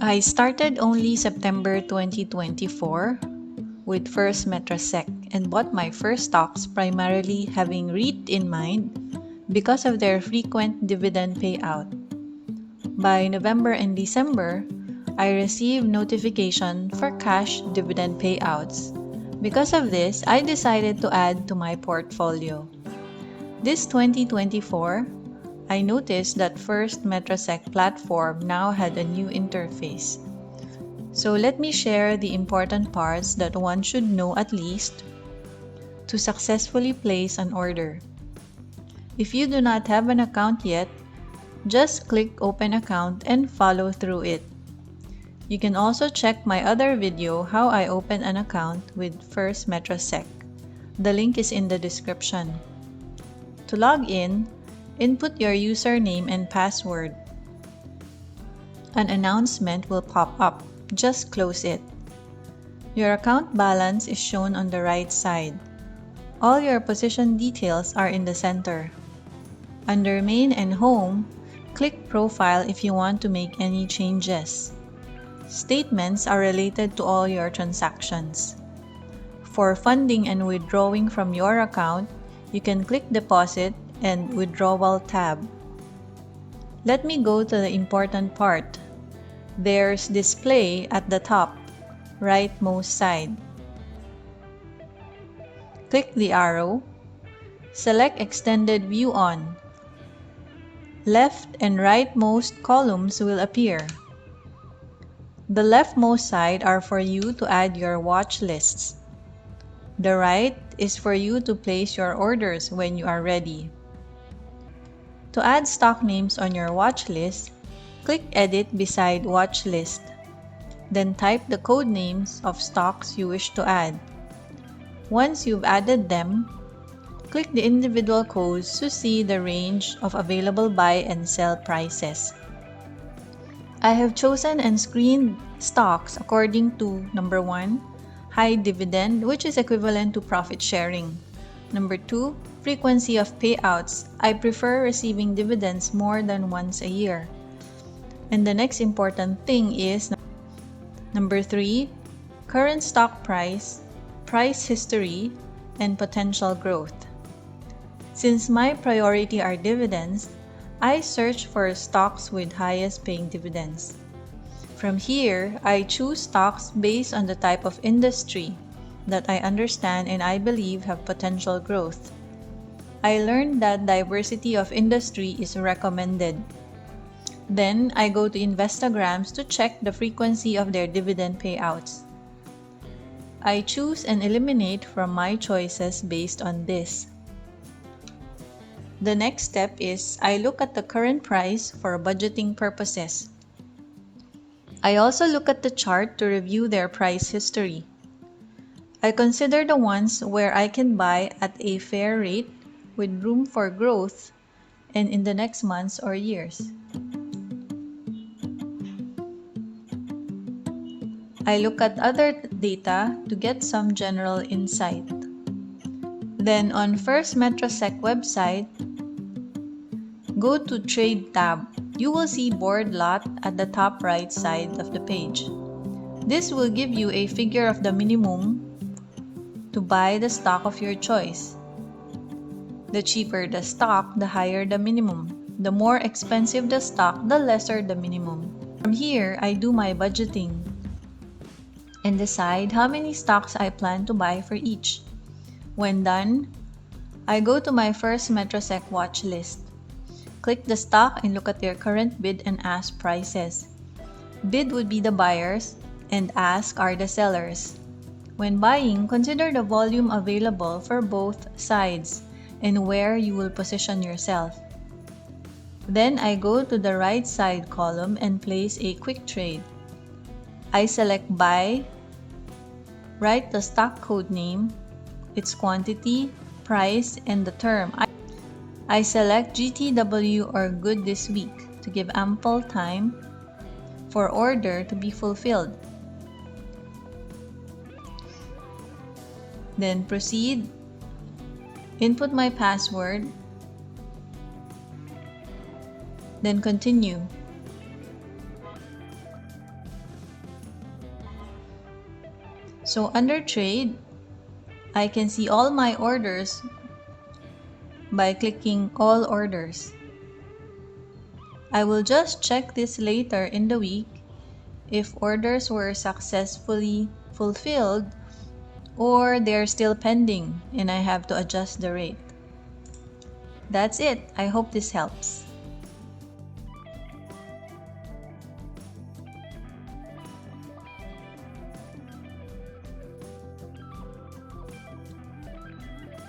I started only September 2024 with First Metrosec and bought my first stocks primarily having REIT in mind because of their frequent dividend payout. By November and December, I received notification for cash dividend payouts. Because of this, I decided to add to my portfolio. This 2024, I noticed that First Metrosec platform now had a new interface. So let me share the important parts that one should know at least to successfully place an order. If you do not have an account yet, just click Open Account and follow through it. You can also check my other video how I open an account with First Metrosec. The link is in the description. To log in, input your username and password. An announcement will pop up. Just close it. Your account balance is shown on the right side. All your position details are in the center. Under Main and Home, click Profile if you want to make any changes. Statements are related to all your transactions. For funding and withdrawing from your account, you can click Deposit and Withdrawal tab. Let me go to the important part. There's Display at the top, rightmost side. Click the arrow. Select Extended View On. Left and rightmost columns will appear. The leftmost side are for you to add your watch lists. The right is for you to place your orders when you are ready. To add stock names on your watch list, click Edit beside Watch List. Then type the code names of stocks you wish to add. Once you've added them, click the individual codes to see the range of available buy and sell prices. I have chosen and screened stocks according to number 1, high dividend, which is equivalent to profit sharing. Number 2, frequency of payouts. I prefer receiving dividends more than once a year. And the next important thing is number 3, current stock price, price history, and potential growth. Since my priority are dividends, I search for stocks with highest paying dividends. From here, I choose stocks based on the type of industry that I understand and I believe have potential growth. I learned that diversity of industry is recommended. Then I go to Investograms to check the frequency of their dividend payouts. I choose and eliminate from my choices based on this. The next step is I look at the current price for budgeting purposes. I also look at the chart to review their price history. I consider the ones where I can buy at a fair rate with room for growth and in the next months or years. I look at other data to get some general insight. Then on First Metrosec website, go to Trade tab. You will see Board Lot at the top right side of the page. This will give you a figure of the minimum to buy the stock of your choice. The cheaper the stock, the higher the minimum. The more expensive the stock, the lesser the minimum. From here, I do my budgeting and decide how many stocks I plan to buy for each. When done, I go to my First Metrosec watch list. Click the stock and look at their current bid and ask prices. Bid would be the buyers and ask are the sellers. When buying, consider the volume available for both sides and where you will position yourself. Then I go to the right side column and place a quick trade. I select buy, write the stock code name, its quantity, price, and the term. I select GTW or good this week to give ample time for order to be fulfilled. Then proceed, input my password, then continue. So under trade, I can see all my orders by clicking all orders. I will just check this later in the week if orders were successfully fulfilled or they're still pending and I have to adjust the rate. That's it. I hope this helps.